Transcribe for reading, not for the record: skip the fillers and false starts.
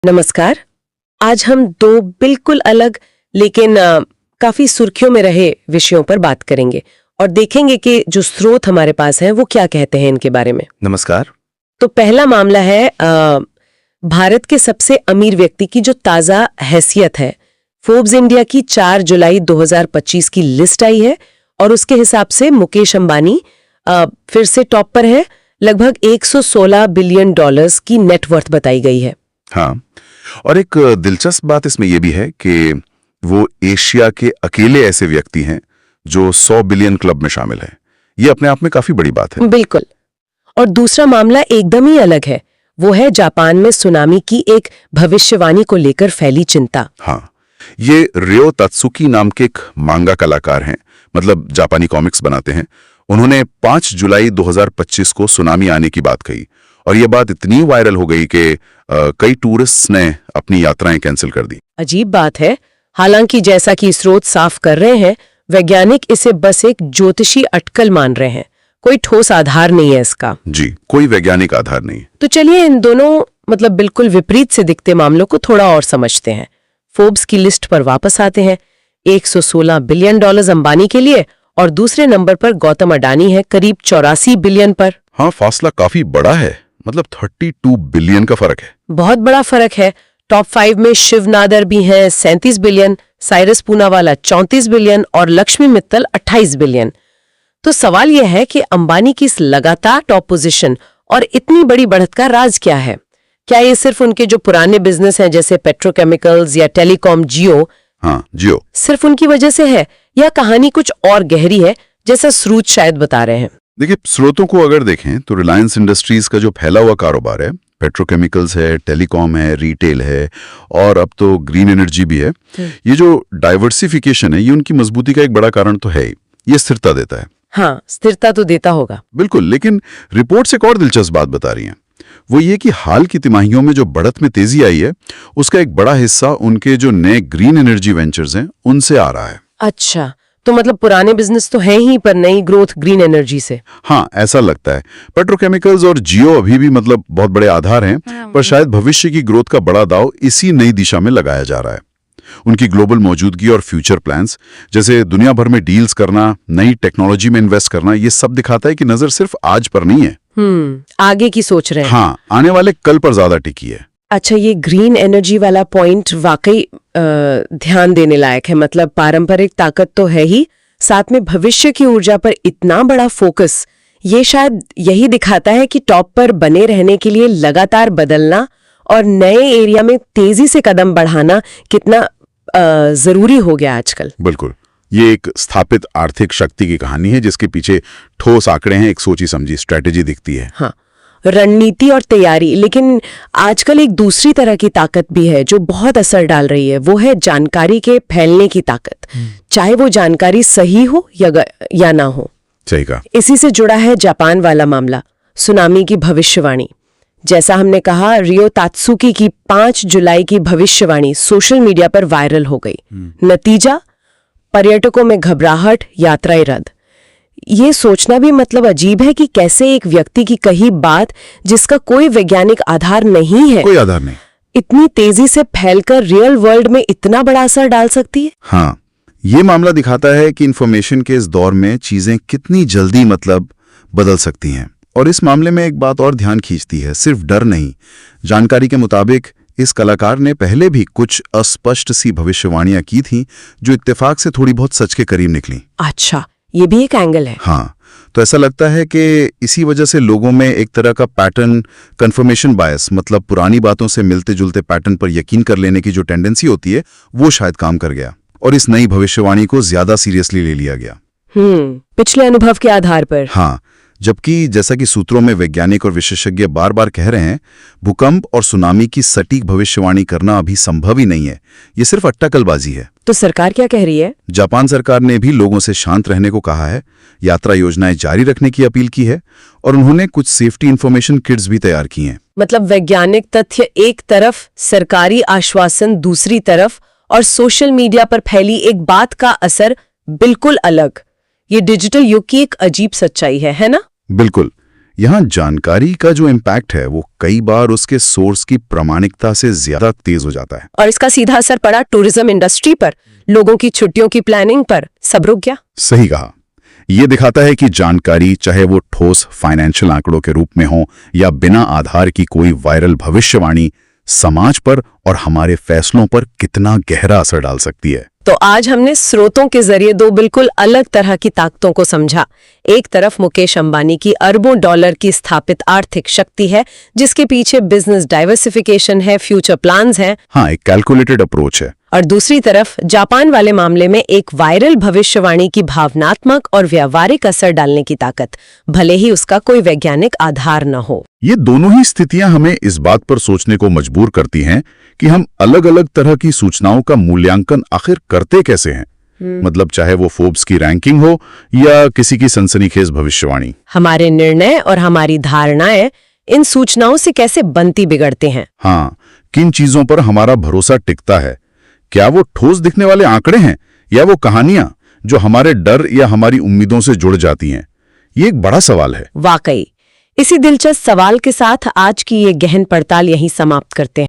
नमस्कार। आज हम दो बिल्कुल अलग लेकिन काफी सुर्खियों में रहे विषयों पर बात करेंगे और देखेंगे कि जो स्रोत हमारे पास हैं वो क्या कहते हैं इनके बारे में। नमस्कार। तो पहला मामला है भारत के सबसे अमीर व्यक्ति की जो ताजा हैसियत है। फोर्ब्स इंडिया की 4 जुलाई 2025 की लिस्ट आई है और उसके हिसाब से मुकेश अंबानी फिर से टॉप पर है। लगभग $116 बिलियन की नेटवर्थ बताई गई है। हाँ, और एक दिलचस्प बात इसमें यह भी है कि वो एशिया के अकेले ऐसे व्यक्ति हैं जो 100 बिलियन क्लब में शामिल हैं। ये अपने आप में काफी बड़ी बात है। बिल्कुल। और दूसरा मामला एकदम ही अलग है। वो है जापान में सुनामी की एक भविष्यवाणी को लेकर फैली चिंता। हाँ, ये रियो तात्सुकी नाम के एक मांगा कलाकार हैं, मतलब जापानी कॉमिक्स बनाते हैं। उन्होंने 5 जुलाई 2025 को सुनामी आने की बात कही और ये बात इतनी वायरल हो गई कि कई टूरिस्ट्स ने अपनी यात्राएं कैंसिल कर दी। अजीब बात है। हालांकि जैसा कि स्रोत साफ कर रहे हैं, वैज्ञानिक इसे बस एक ज्योतिषी अटकल मान रहे हैं। कोई ठोस आधार नहीं है इसका। जी, कोई वैज्ञानिक आधार नहीं। तो चलिए इन दोनों बिल्कुल विपरीत से दिखते मामलों को थोड़ा और समझते हैं। फोर्ब्स की लिस्ट पर वापस आते हैं। $116 बिलियन अंबानी के लिए और दूसरे नंबर पर गौतम अडानी है करीब 84 बिलियन पर। हाँ, फासला काफी बड़ा है, मतलब 32 बिलियन का फर्क है। बहुत बड़ा फर्क है। टॉप 5 में शिव नादर भी हैं 37 बिलियन, साइरस पूनावाला 34 बिलियन और लक्ष्मी मित्तल 28 बिलियन। तो सवाल यह है कि अंबानी की इस लगातार टॉप पोजीशन और इतनी बड़ी बढ़त का राज क्या है? क्या ये सिर्फ उनके जो पुराने बिजनेस हैं जैसे पेट्रोकेमिकल्स या टेलीकॉम जियो, जियो सिर्फ उनकी वजह से है या कहानी कुछ और गहरी है जैसा स्रोत शायद बता रहे हैं? देखिए, स्रोतों को अगर देखें तो रिलायंस इंडस्ट्रीज का जो फैला हुआ कारोबार है, पेट्रोकेमिकल्स है, टेलीकॉम है, रिटेल है और अब तो ग्रीन एनर्जी भी है। ये जो डाइवर्सिफिकेशन है ये उनकी मजबूती का एक बड़ा कारण तो है ही। ये स्थिरता देता है। हाँ, स्थिरता तो देता होगा। बिल्कुल, लेकिन रिपोर्ट्स एक और दिलचस्प बात बता रही हैं। वो ये कि हाल की तिमाहियों में जो बढ़त में तेजी आई है उसका एक बड़ा हिस्सा उनके जो नए ग्रीन एनर्जी वेंचर्स हैं उनसे आ रहा है। अच्छा, तो पुराने बिजनेस तो हैं ही पर नई ग्रोथ ग्रीन एनर्जी से। हाँ, ऐसा लगता है। पेट्रोकेमिकल्स और जियो अभी भी बहुत बड़े आधार हैं, पर शायद भविष्य की ग्रोथ का बड़ा दाव इसी नई दिशा में लगाया जा रहा है। उनकी ग्लोबल मौजूदगी और फ्यूचर प्लान्स, जैसे दुनिया भर में डील्स करना, नई टेक्नोलॉजी में इन्वेस्ट करना, ये सब दिखाता है कि नजर सिर्फ आज पर नहीं है, आगे की सोच रहे हैं। हाँ, आने वाले कल पर ज्यादा टिकी है। अच्छा, ये ग्रीन एनर्जी वाला पॉइंट वाकई ध्यान देने लायक है। पारंपरिक ताकत तो है ही, साथ में भविष्य की ऊर्जा पर इतना बड़ा फोकस, ये शायद यही दिखाता है कि टॉप पर बने रहने के लिए लगातार बदलना और नए एरिया में तेजी से कदम बढ़ाना कितना जरूरी हो गया आजकल। बिल्कुल, ये एक स्थापित आर्थिक शक्ति की कहानी है जिसके पीछे ठोस आंकड़े हैं, एक सोची समझी स्ट्रेटेजी दिखती है। हाँ, रणनीति और तैयारी। लेकिन आजकल एक दूसरी तरह की ताकत भी है जो बहुत असर डाल रही है। वो है जानकारी के फैलने की ताकत, चाहे वो जानकारी सही हो या ना हो। सही कहा। इसी से जुड़ा है जापान वाला मामला, सुनामी की भविष्यवाणी। जैसा हमने कहा, रियो तात्सुकी की 5 जुलाई की भविष्यवाणी सोशल मीडिया पर वायरल हो गई। नतीजा, पर्यटकों में घबराहट, यात्राएं रद्द। ये सोचना भी अजीब है कि कैसे एक व्यक्ति की कही बात जिसका कोई वैज्ञानिक आधार नहीं है, कोई आधार नहीं, इतनी तेजी से फैलकर रियल वर्ल्ड में इतना बड़ा असर डाल सकती है। हाँ, ये मामला दिखाता है कि इंफॉर्मेशन के इस दौर में चीजें कितनी जल्दी बदल सकती हैं। और इस मामले में एक बात और ध्यान खींचती है, सिर्फ डर नहीं। जानकारी के मुताबिक इस कलाकार ने पहले भी कुछ अस्पष्ट सी भविष्यवाणियां की थीं जो इत्तेफाक से थोड़ी बहुत सच के करीब निकली। अच्छा, ये भी एक एंगल है। हाँ, तो ऐसा लगता है कि इसी वजह से लोगों में एक तरह का पैटर्न कंफर्मेशन बायस, पुरानी बातों से मिलते जुलते पैटर्न पर यकीन कर लेने की जो टेंडेंसी होती है वो शायद काम कर गया और इस नई भविष्यवाणी को ज्यादा सीरियसली ले लिया गया। पिछले अनुभव के आधार पर। हाँ, जबकि जैसा कि सूत्रों में वैज्ञानिक और विशेषज्ञ बार बार कह रहे हैं, भूकंप और सुनामी की सटीक भविष्यवाणी करना अभी संभव ही नहीं है, ये सिर्फ अट्टाकलबाजी है। तो सरकार क्या कह रही है? जापान सरकार ने भी लोगों से शांत रहने को कहा है, यात्रा योजनाएं जारी रखने की अपील की है और उन्होंने कुछ सेफ्टी इंफॉर्मेशन किट्स भी तैयार की हैं। वैज्ञानिक तथ्य एक तरफ, सरकारी आश्वासन दूसरी तरफ और सोशल मीडिया पर फैली एक बात का असर बिल्कुल अलग। ये डिजिटल युग की एक अजीब सच्चाई है ना? बिल्कुल, यहाँ जानकारी का जो इम्पैक्ट है वो कई बार उसके सोर्स की प्रामाणिकता से ज्यादा तेज हो जाता है। और इसका सीधा असर पड़ा टूरिज्म इंडस्ट्री पर, लोगों की छुट्टियों की प्लानिंग पर। सब रुक गया। सही कहा। ये दिखाता है कि जानकारी, चाहे वो ठोस फाइनेंशियल आंकड़ों के रूप में हो या बिना आधार की कोई वायरल भविष्यवाणी, समाज पर और हमारे फैसलों पर कितना गहरा असर डाल सकती है। तो आज हमने स्रोतों के जरिए दो बिल्कुल अलग तरह की ताकतों को समझा। एक तरफ मुकेश अंबानी की अरबों डॉलर की स्थापित आर्थिक शक्ति है, जिसके पीछे बिजनेस डाइवर्सिफिकेशन है, फ्यूचर प्लान्स हैं। हाँ, एक कैलकुलेटेड अप्रोच है। और दूसरी तरफ जापान वाले मामले में एक वायरल भविष्यवाणी की भावनात्मक और व्यावहारिक असर डालने की ताकत, भले ही उसका कोई वैज्ञानिक आधार न हो। ये दोनों ही स्थितियां हमें इस बात पर सोचने को मजबूर करती हैं कि हम अलग-अलग तरह की सूचनाओं का मूल्यांकन आखिर करते कैसे हैं। मतलब चाहे वो फोर्ब्स की रैंकिंग हो या किसी की सनसनीखेज भविष्यवाणी। हमारे निर्णय और हमारी धारणाएं इन सूचनाओं से कैसे बनती बिगड़ते हैं। हाँ, किन चीजों पर हमारा भरोसा टिकता है? क्या वो ठोस दिखने वाले आंकड़े हैं या वो कहानियां जो हमारे डर या हमारी उम्मीदों से जुड़ जाती हैं? ये एक बड़ा सवाल है। वाकई। इसी दिलचस्प सवाल के साथ आज की ये गहन पड़ताल यहीं समाप्त करते हैं।